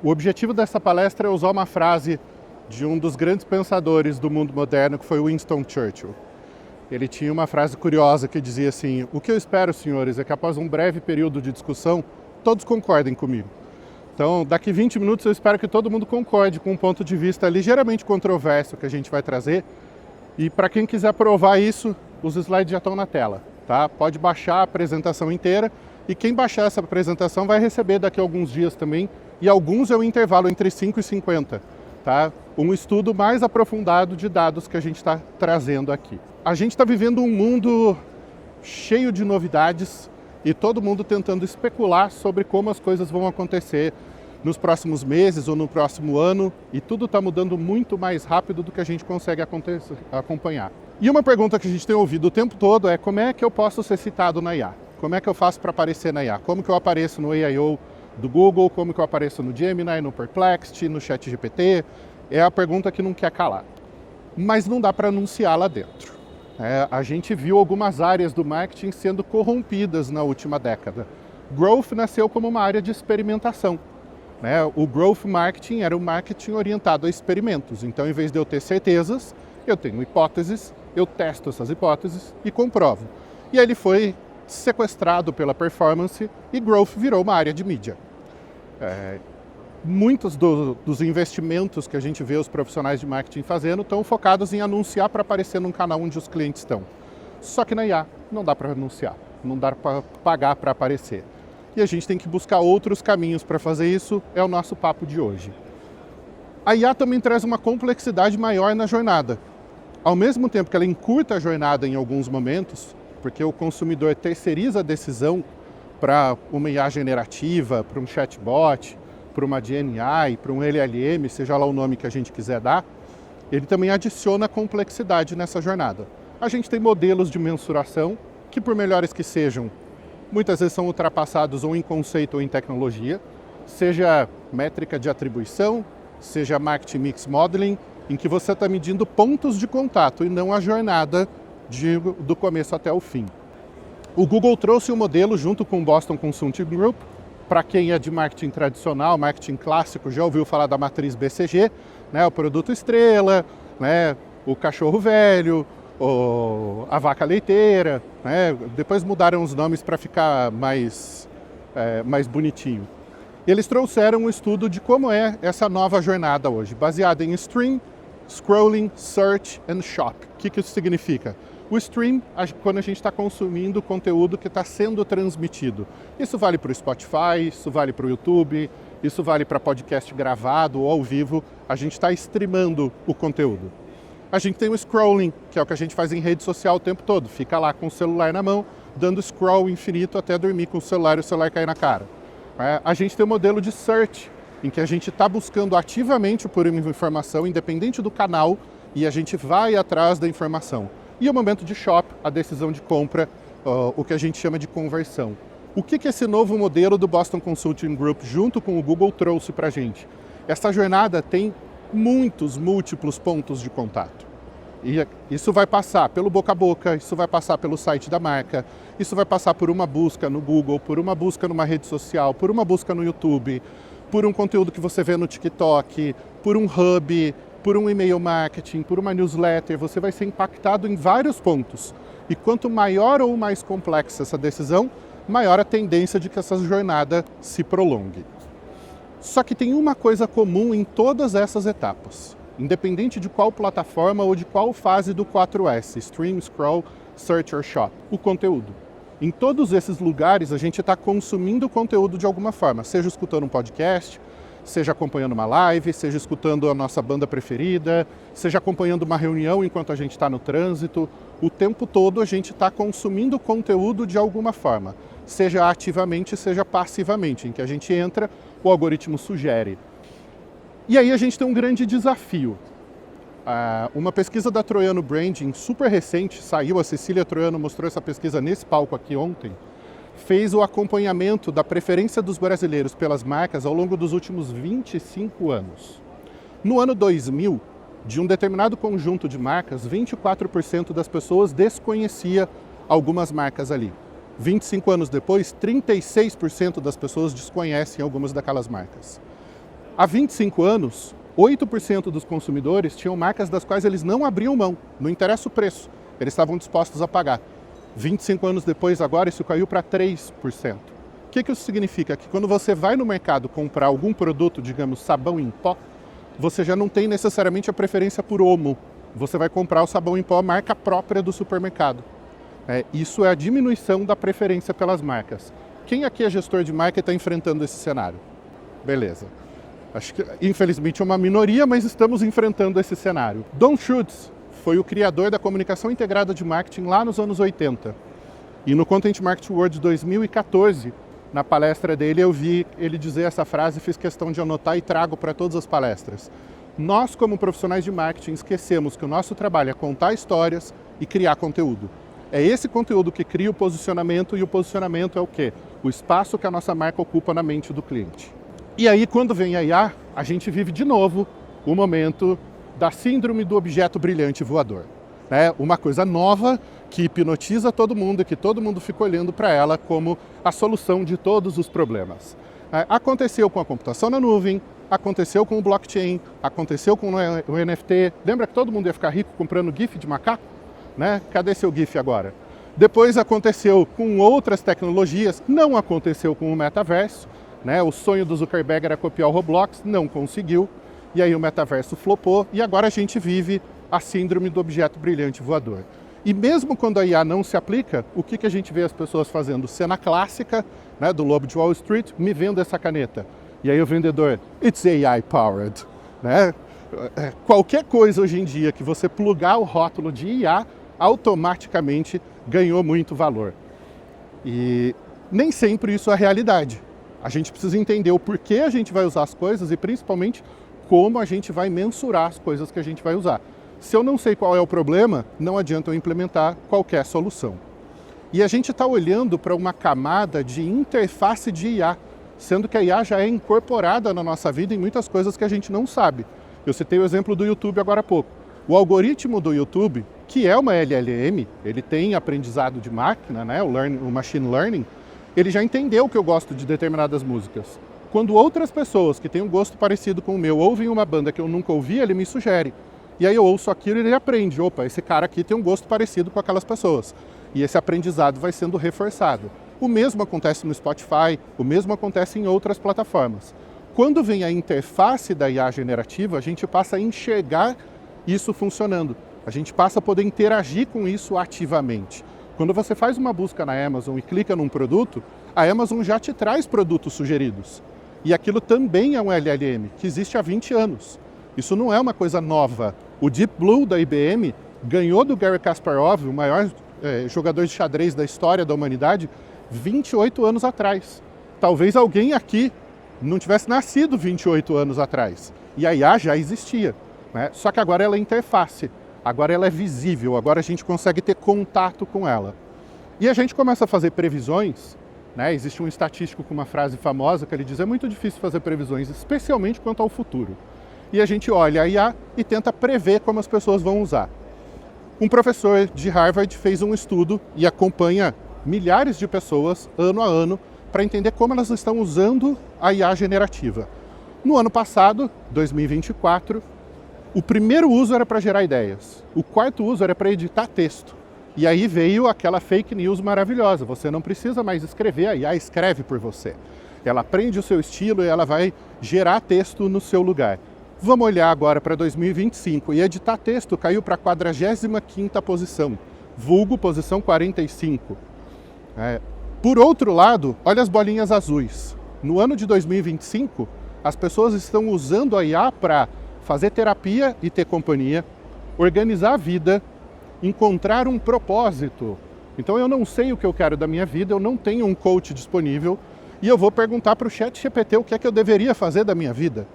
O objetivo dessa palestra é usar uma frase de um dos grandes pensadores do mundo moderno, que foi Winston Churchill. Ele tinha uma frase curiosa que dizia assim: o que eu espero, senhores, é que após um breve período de discussão, todos concordem comigo. Então, daqui 20 minutos eu espero que todo mundo concorde com um ponto de vista ligeiramente controverso que a gente vai trazer. E para quem quiser provar isso, os slides já estão na tela, tá? Pode baixar a apresentação inteira e quem baixar essa apresentação vai receber daqui a alguns dias também, e alguns é o intervalo entre 5 e 50, tá? Um estudo mais aprofundado de dados que a gente está trazendo aqui. A gente está vivendo um mundo cheio de novidades e todo mundo tentando especular sobre como as coisas vão acontecer nos próximos meses ou no próximo ano, e tudo está mudando muito mais rápido do que a gente consegue acompanhar. E uma pergunta que a gente tem ouvido o tempo todo é: como é que eu posso ser citado na IA? Como é que eu faço para aparecer na IA? Como que eu apareço no AIO do Google? Como que eu apareço no Gemini, no Perplexity, no ChatGPT? É a pergunta que não quer calar. Mas não dá para anunciar lá dentro. A gente viu algumas áreas do marketing sendo corrompidas na última década. Growth nasceu como uma área de experimentação. O growth marketing era o marketing orientado a experimentos. Então, em vez de eu ter certezas, eu tenho hipóteses, eu testo essas hipóteses e comprovo. E aí ele foi sequestrado pela performance e growth virou uma área de mídia. Muitos dos investimentos que a gente vê os profissionais de marketing fazendo estão focados em anunciar para aparecer num canal onde os clientes estão. Só que na IA não dá para anunciar, não dá para pagar para aparecer. E a gente tem que buscar outros caminhos para fazer isso, é o nosso papo de hoje. A IA também traz uma complexidade maior na jornada. Ao mesmo tempo que ela encurta a jornada em alguns momentos, porque o consumidor terceiriza a decisão para uma IA generativa, para um chatbot, para uma GenAI, para um LLM, seja lá o nome que a gente quiser dar, ele também adiciona complexidade nessa jornada. A gente tem modelos de mensuração que, por melhores que sejam, muitas vezes são ultrapassados ou em conceito ou em tecnologia, seja métrica de atribuição, seja marketing mix modeling, em que você está medindo pontos de contato e não a jornada do começo até o fim. O Google trouxe um modelo junto com o Boston Consulting Group. Para quem é de marketing tradicional, marketing clássico, já ouviu falar da matriz BCG, o produto estrela, o cachorro velho, a vaca leiteira, depois mudaram os nomes para ficar mais bonitinho. Eles trouxeram um estudo de como é essa nova jornada hoje, baseada em stream, scrolling, search and shop. O que isso significa? O stream, quando a gente está consumindo conteúdo que está sendo transmitido. Isso vale para o Spotify, isso vale para o YouTube, isso vale para podcast gravado ou ao vivo. A gente está streamando o conteúdo. A gente tem o scrolling, que é o que a gente faz em rede social o tempo todo. Fica lá com o celular na mão, dando scroll infinito até dormir com o celular e o celular cair na cara. A gente tem o modelo de search, em que a gente está buscando ativamente por uma informação, independente do canal, e a gente vai atrás da informação. E o momento de shop, a decisão de compra, o que a gente chama de conversão. O que esse novo modelo do Boston Consulting Group, junto com o Google, trouxe para a gente? Essa jornada tem múltiplos pontos de contato. E isso vai passar pelo boca a boca, isso vai passar pelo site da marca, isso vai passar por uma busca no Google, por uma busca numa rede social, por uma busca no YouTube, por um conteúdo que você vê no TikTok, por um hub, por um e-mail marketing, por uma newsletter. Você vai ser impactado em vários pontos. E quanto maior ou mais complexa essa decisão, maior a tendência de que essa jornada se prolongue. Só que tem uma coisa comum em todas essas etapas, independente de qual plataforma ou de qual fase do 4S, Stream, Scroll, Search or Shop, o conteúdo. Em todos esses lugares a gente está consumindo conteúdo de alguma forma, seja escutando um podcast, seja acompanhando uma live, seja escutando a nossa banda preferida, seja acompanhando uma reunião enquanto a gente está no trânsito. O tempo todo a gente está consumindo conteúdo de alguma forma, seja ativamente, seja passivamente, em que a gente entra, o algoritmo sugere. E aí a gente tem um grande desafio. Uma pesquisa da Troiano Branding, super recente, saiu, a Cecília Troiano mostrou essa pesquisa nesse palco aqui ontem, fez o acompanhamento da preferência dos brasileiros pelas marcas ao longo dos últimos 25 anos. No ano 2000, de um determinado conjunto de marcas, 24% das pessoas desconhecia algumas marcas ali. 25 anos depois, 36% das pessoas desconhecem algumas daquelas marcas. Há 25 anos, 8% dos consumidores tinham marcas das quais eles não abriam mão, não interessa o preço, eles estavam dispostos a pagar. 25 anos depois, agora, isso caiu para 3%. O que isso significa? Que quando você vai no mercado comprar algum produto, digamos, sabão em pó, você já não tem necessariamente a preferência por Omo. Você vai comprar o sabão em pó marca própria do supermercado. Isso é a diminuição da preferência pelas marcas. Quem aqui é gestor de marca e está enfrentando esse cenário? Beleza. Acho que, infelizmente, é uma minoria, mas estamos enfrentando esse cenário. Don Schultz foi o criador da comunicação integrada de marketing lá nos anos 80. E no Content Marketing World 2014, na palestra dele, eu vi ele dizer essa frase, fiz questão de anotar e trago para todas as palestras. Nós, como profissionais de marketing, esquecemos que o nosso trabalho é contar histórias e criar conteúdo. É esse conteúdo que cria o posicionamento, e o posicionamento é o quê? O espaço que a nossa marca ocupa na mente do cliente. E aí, quando vem a IA, a gente vive de novo o momento da síndrome do objeto brilhante voador. Uma coisa nova que hipnotiza todo mundo e que todo mundo fica olhando para ela como a solução de todos os problemas. Aconteceu com a computação na nuvem, aconteceu com o blockchain, aconteceu com o NFT. Lembra que todo mundo ia ficar rico comprando GIF de macaco? Cadê seu GIF agora? Depois aconteceu com outras tecnologias, não aconteceu com o metaverso. O sonho do Zuckerberg era copiar o Roblox, não conseguiu. E aí o metaverso flopou e agora a gente vive a síndrome do objeto brilhante voador. E mesmo quando a IA não se aplica, o que a gente vê as pessoas fazendo? Cena clássica, do Lobo de Wall Street, me vendo essa caneta. E aí o vendedor, it's AI powered. Qualquer coisa hoje em dia que você plugar o rótulo de IA, automaticamente ganhou muito valor. E nem sempre isso é a realidade. A gente precisa entender o porquê a gente vai usar as coisas e principalmente como a gente vai mensurar as coisas que a gente vai usar. Se eu não sei qual é o problema, não adianta eu implementar qualquer solução. E a gente está olhando para uma camada de interface de IA, sendo que a IA já é incorporada na nossa vida em muitas coisas que a gente não sabe. Eu citei o exemplo do YouTube agora há pouco. O algoritmo do YouTube, que é uma LLM, ele tem aprendizado de máquina, o machine learning, ele já entendeu que eu gosto de determinadas músicas. Quando outras pessoas que têm um gosto parecido com o meu ouvem uma banda que eu nunca ouvi, ele me sugere. E aí eu ouço aquilo e ele aprende, opa, esse cara aqui tem um gosto parecido com aquelas pessoas. E esse aprendizado vai sendo reforçado. O mesmo acontece no Spotify, o mesmo acontece em outras plataformas. Quando vem a interface da IA generativa, a gente passa a enxergar isso funcionando. A gente passa a poder interagir com isso ativamente. Quando você faz uma busca na Amazon e clica num produto, a Amazon já te traz produtos sugeridos. E aquilo também é um LLM, que existe há 20 anos. Isso não é uma coisa nova. O Deep Blue da IBM ganhou do Garry Kasparov, o maior jogador de xadrez da história da humanidade, 28 anos atrás. Talvez alguém aqui não tivesse nascido 28 anos atrás. E a IA já existia. Só que agora ela é interface, agora ela é visível, agora a gente consegue ter contato com ela. E a gente começa a fazer previsões. Existe um estatístico com uma frase famosa que ele diz: é muito difícil fazer previsões, especialmente quanto ao futuro. E a gente olha a IA e tenta prever como as pessoas vão usar. Um professor de Harvard fez um estudo e acompanha milhares de pessoas, ano a ano, para entender como elas estão usando a IA generativa. No ano passado, 2024, o primeiro uso era para gerar ideias. O quarto uso era para editar texto. E aí veio aquela fake news maravilhosa. Você não precisa mais escrever, a IA escreve por você. Ela aprende o seu estilo e ela vai gerar texto no seu lugar. Vamos olhar agora para 2025 e editar texto caiu para a 45ª posição, vulgo posição 45. Por outro lado, olha as bolinhas azuis. No ano de 2025, as pessoas estão usando a IA para fazer terapia e ter companhia, organizar a vida, encontrar um propósito. Então eu não sei o que eu quero da minha vida, eu não tenho um coach disponível e eu vou perguntar para o ChatGPT o que é que eu deveria fazer da minha vida.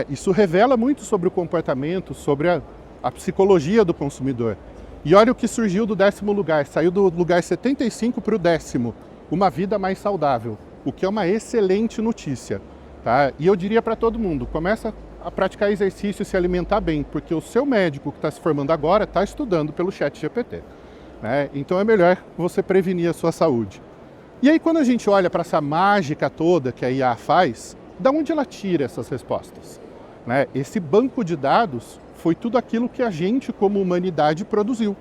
Isso revela muito sobre o comportamento, sobre a psicologia do consumidor. E olha o que surgiu do 10º lugar, saiu do lugar 75 para o 10º, uma vida mais saudável, o que é uma excelente notícia. Tá? E eu diria para todo mundo, começa a praticar exercício e se alimentar bem, porque o seu médico que está se formando agora está estudando pelo ChatGPT. Então é melhor você prevenir a sua saúde. E aí quando a gente olha para essa mágica toda que a IA faz, Da onde ela tira essas respostas? Né? Esse banco de dados foi tudo aquilo que a gente, como humanidade, produziu.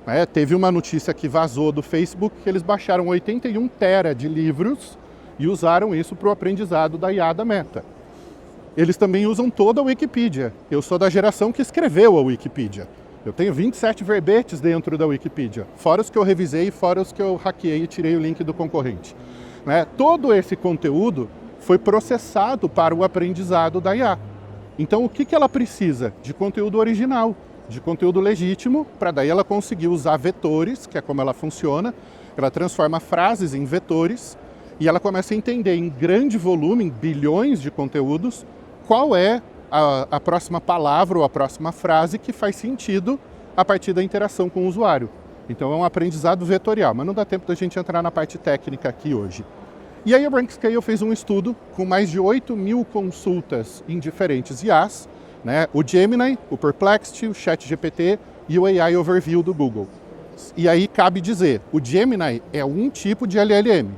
Né? Teve uma notícia que vazou do Facebook que eles baixaram 81 tera de livros e usaram isso para o aprendizado da IA da Meta. Eles também usam toda a Wikipedia. Eu sou da geração que escreveu a Wikipedia. Eu tenho 27 verbetes dentro da Wikipedia, fora os que eu revisei, fora os que eu hackeei e tirei o link do concorrente. Né? Todo esse conteúdo foi processado para o aprendizado da IA. Então, o que ela precisa? De conteúdo original, de conteúdo legítimo, para daí ela conseguir usar vetores, que é como ela funciona. Ela transforma frases em vetores e ela começa a entender em grande volume, em bilhões de conteúdos, qual é a próxima palavra ou a próxima frase que faz sentido a partir da interação com o usuário. Então é um aprendizado vetorial, mas não dá tempo da gente entrar na parte técnica aqui hoje. E aí a RankScale fez um estudo com mais de 8.000 consultas em diferentes IAs, né? O Gemini, o Perplexity, o ChatGPT e o AI Overview do Google. E aí cabe dizer, o Gemini é um tipo de LLM,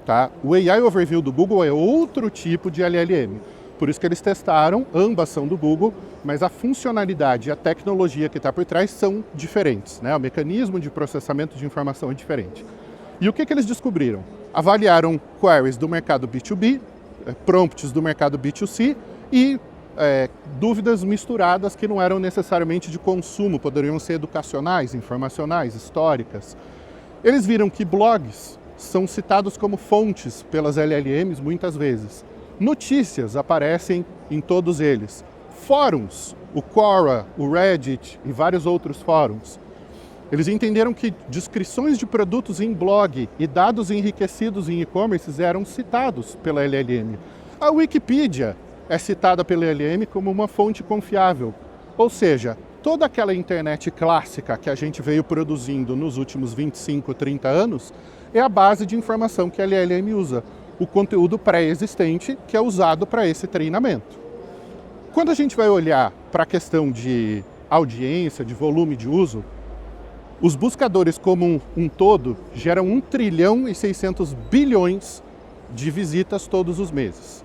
tá? O AI Overview do Google é outro tipo de LLM. Por isso que eles testaram, ambas são do Google, mas a funcionalidade e a tecnologia que está por trás são diferentes, né? O mecanismo de processamento de informação é diferente. E o que eles descobriram? Avaliaram queries do mercado B2B, prompts do mercado B2C e dúvidas misturadas que não eram necessariamente de consumo, poderiam ser educacionais, informacionais, históricas. Eles viram que blogs são citados como fontes pelas LLMs muitas vezes. Notícias aparecem em todos eles. Fóruns, o Quora, o Reddit e vários outros fóruns. Eles entenderam que descrições de produtos em blog e dados enriquecidos em e-commerce eram citados pela LLM. A Wikipedia é citada pela LLM como uma fonte confiável. Ou seja, toda aquela internet clássica que a gente veio produzindo nos últimos 25, 30 anos é a base de informação que a LLM usa. O conteúdo pré-existente que é usado para esse treinamento. Quando a gente vai olhar para a questão de audiência, de volume de uso, os buscadores como um todo geram 1 trilhão e 600 bilhões de visitas todos os meses.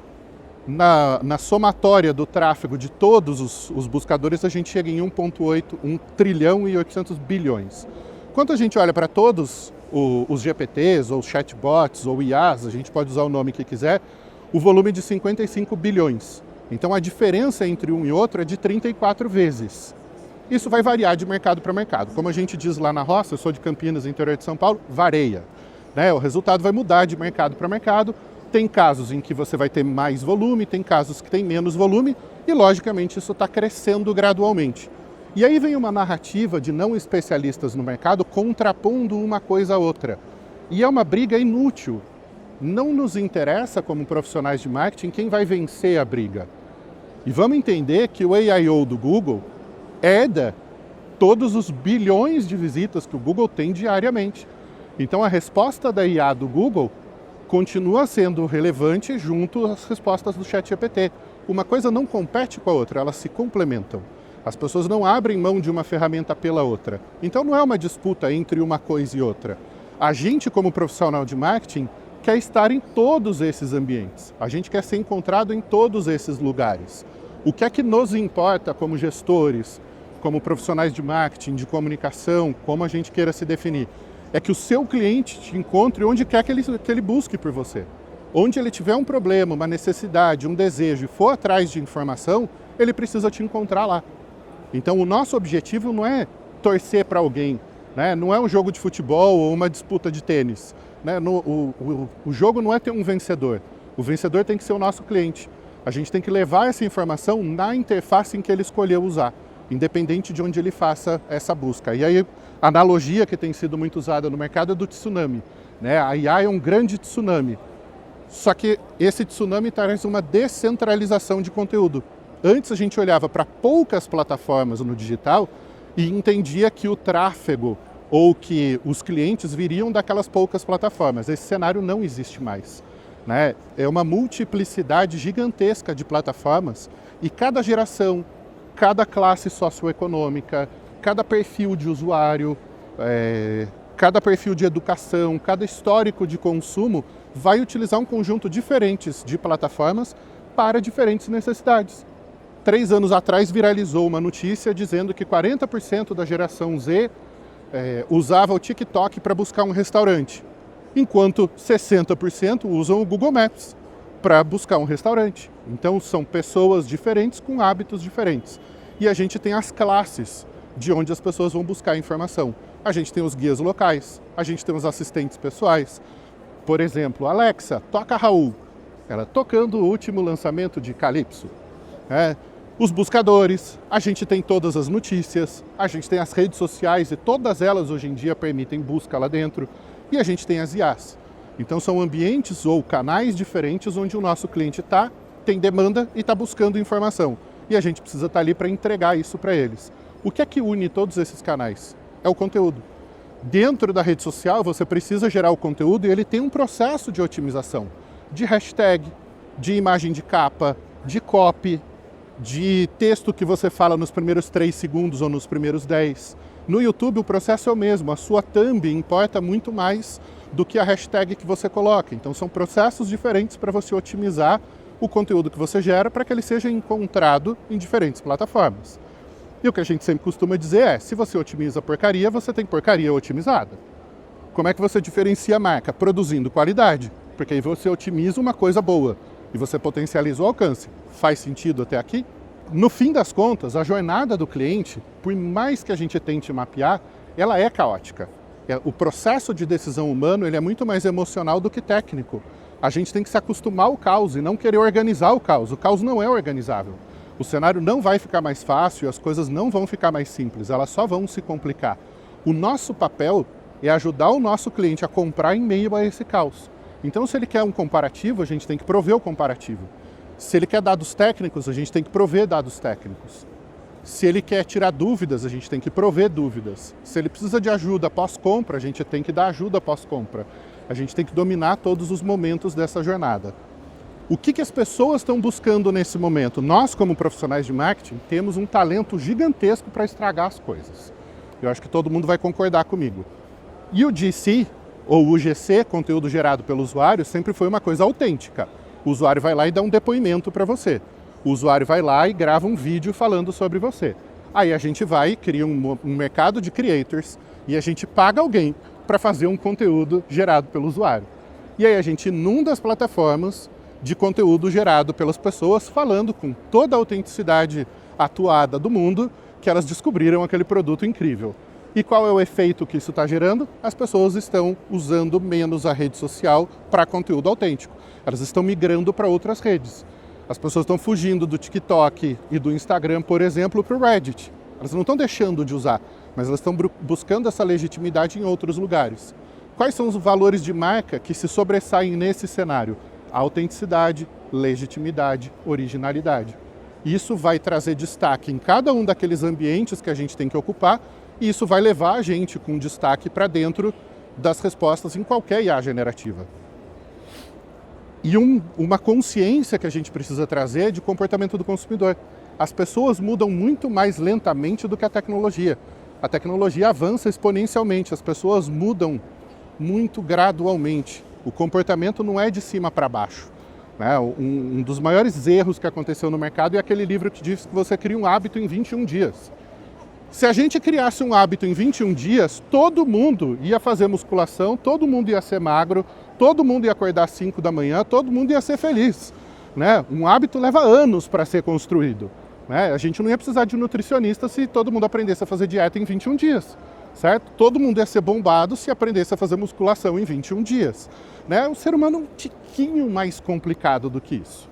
Na somatória do tráfego de todos os buscadores, a gente chega em 1 trilhão e 800 bilhões. Quando a gente olha para todos os GPTs, ou chatbots, ou IAs, a gente pode usar o nome que quiser, o volume é de 55 bilhões. Então a diferença entre um e outro é de 34 vezes. Isso vai variar de mercado para mercado. Como a gente diz lá na roça, eu sou de Campinas, interior de São Paulo, varia. Né? O resultado vai mudar de mercado para mercado. Tem casos em que você vai ter mais volume, tem casos que tem menos volume, e logicamente isso está crescendo gradualmente. E aí vem uma narrativa de não especialistas no mercado contrapondo uma coisa a outra. E é uma briga inútil. Não nos interessa, como profissionais de marketing, quem vai vencer a briga. E vamos entender que o AIO do Google herda todos os bilhões de visitas que o Google tem diariamente. Então a resposta da IA do Google continua sendo relevante junto às respostas do ChatGPT. Uma coisa não compete com a outra, elas se complementam. As pessoas não abrem mão de uma ferramenta pela outra. Então não é uma disputa entre uma coisa e outra. A gente, como profissional de marketing, quer estar em todos esses ambientes. A gente quer ser encontrado em todos esses lugares. O que é que nos importa como gestores, como profissionais de marketing, de comunicação, como a gente queira se definir? É que o seu cliente te encontre onde quer que ele busque por você. Onde ele tiver um problema, uma necessidade, um desejo e for atrás de informação, ele precisa te encontrar lá. Então o nosso objetivo não é torcer para alguém, né? Não é um jogo de futebol ou uma disputa de tênis. Né? O jogo não é ter um vencedor. O vencedor tem que ser o nosso cliente. A gente tem que levar essa informação na interface em que ele escolheu usar, independente de onde ele faça essa busca. E aí a analogia que tem sido muito usada no mercado é do tsunami. Né? A IA é um grande tsunami. Só que esse tsunami traz uma descentralização de conteúdo. Antes a gente olhava para poucas plataformas no digital e entendia que o tráfego ou que os clientes viriam daquelas poucas plataformas. Esse cenário não existe mais. Né? É uma multiplicidade gigantesca de plataformas e cada geração, cada classe socioeconômica, cada perfil de usuário, cada perfil de educação, cada histórico de consumo vai utilizar um conjunto diferente de plataformas para diferentes necessidades. 3 anos atrás viralizou uma notícia dizendo que 40% da geração Z usava o TikTok para buscar um restaurante, enquanto 60% usam o Google Maps para buscar um restaurante. Então são pessoas diferentes com hábitos diferentes. E a gente tem as classes de onde as pessoas vão buscar informação. A gente tem os guias locais, a gente tem os assistentes pessoais. Por exemplo, Alexa, toca Raul. Ela tocando o último lançamento de Calypso. Os buscadores, a gente tem todas as notícias, a gente tem as redes sociais e todas elas hoje em dia permitem busca lá dentro. E a gente tem as IAs. Então são ambientes ou canais diferentes onde o nosso cliente tem demanda e está buscando informação. E a gente precisa estar ali para entregar isso para eles. O que é que une todos esses canais? É o conteúdo. Dentro da rede social você precisa gerar o conteúdo e ele tem um processo de otimização. De hashtag, de imagem de capa, de copy, de texto que você fala nos primeiros 3 segundos ou nos primeiros 10. No YouTube o processo é o mesmo, a sua thumb importa muito mais do que a hashtag que você coloca. Então são processos diferentes para você otimizar o conteúdo que você gera para que ele seja encontrado em diferentes plataformas. E o que a gente sempre costuma dizer é, se você otimiza porcaria, você tem porcaria otimizada. Como é que você diferencia a marca? Produzindo qualidade, porque aí você otimiza uma coisa boa e você potencializa o alcance. Faz sentido até aqui? No fim das contas, a jornada do cliente, por mais que a gente tente mapear, ela é caótica. O processo de decisão humano ele é muito mais emocional do que técnico. A gente tem que se acostumar ao caos e não querer organizar o caos. O caos não é organizável. O cenário não vai ficar mais fácil, as coisas não vão ficar mais simples, elas só vão se complicar. O nosso papel é ajudar o nosso cliente a comprar em meio a esse caos. Então, se ele quer um comparativo, a gente tem que prover o comparativo. Se ele quer dados técnicos, a gente tem que prover dados técnicos. Se ele quer tirar dúvidas, a gente tem que prover dúvidas. Se ele precisa de ajuda pós-compra, a gente tem que dar ajuda pós-compra. A gente tem que dominar todos os momentos dessa jornada. O que as pessoas estão buscando nesse momento? Nós, como profissionais de marketing, temos um talento gigantesco para estragar as coisas. Eu acho que todo mundo vai concordar comigo. E o GC, ou UGC, conteúdo gerado pelo usuário, sempre foi uma coisa autêntica. O usuário vai lá e dá um depoimento para você. O usuário vai lá e grava um vídeo falando sobre você. Aí a gente vai e cria um mercado de creators e a gente paga alguém para fazer um conteúdo gerado pelo usuário. E aí a gente inunda as plataformas de conteúdo gerado pelas pessoas falando com toda a autenticidade atuada do mundo que elas descobriram aquele produto incrível. E qual é o efeito que isso está gerando? As pessoas estão usando menos a rede social para conteúdo autêntico. Elas estão migrando para outras redes. As pessoas estão fugindo do TikTok e do Instagram, por exemplo, para o Reddit. Elas não estão deixando de usar, mas elas estão buscando essa legitimidade em outros lugares. Quais são os valores de marca que se sobressaem nesse cenário? Autenticidade, legitimidade, originalidade. Isso vai trazer destaque em cada um daqueles ambientes que a gente tem que ocupar e isso vai levar a gente com destaque para dentro das respostas em qualquer IA generativa. E uma consciência que a gente precisa trazer de comportamento do consumidor. As pessoas mudam muito mais lentamente do que a tecnologia. A tecnologia avança exponencialmente, as pessoas mudam muito gradualmente. O comportamento não é de cima para baixo. Né? Um dos maiores erros que aconteceu no mercado é aquele livro que diz que você cria um hábito em 21 dias. Se a gente criasse um hábito em 21 dias, todo mundo ia fazer musculação, todo mundo ia ser magro, todo mundo ia acordar às 5 da manhã, todo mundo ia ser feliz. Né? Um hábito leva anos para ser construído. Né? A gente não ia precisar de nutricionista se todo mundo aprendesse a fazer dieta em 21 dias. Certo? Todo mundo ia ser bombado se aprendesse a fazer musculação em 21 dias. Né? O ser humano é um tiquinho mais complicado do que isso.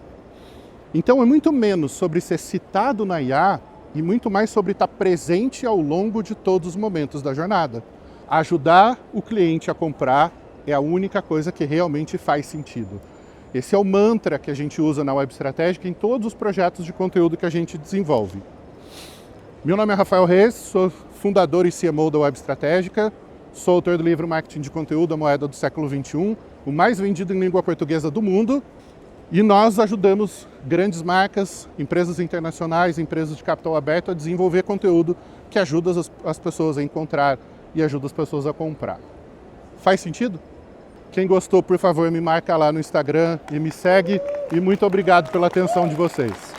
Então é muito menos sobre ser citado na IA e muito mais sobre estar presente ao longo de todos os momentos da jornada. Ajudar o cliente a comprar é a única coisa que realmente faz sentido. Esse é o mantra que a gente usa na Web Estratégica em todos os projetos de conteúdo que a gente desenvolve. Meu nome é Rafael Reis, sou fundador e CMO da Web Estratégica, sou autor do livro Marketing de Conteúdo, a Moeda do Século XXI, o mais vendido em língua portuguesa do mundo, e nós ajudamos grandes marcas, empresas internacionais, empresas de capital aberto a desenvolver conteúdo que ajuda as pessoas a encontrar e ajuda as pessoas a comprar. Faz sentido? Quem gostou, por favor, me marca lá no Instagram e me segue. E muito obrigado pela atenção de vocês.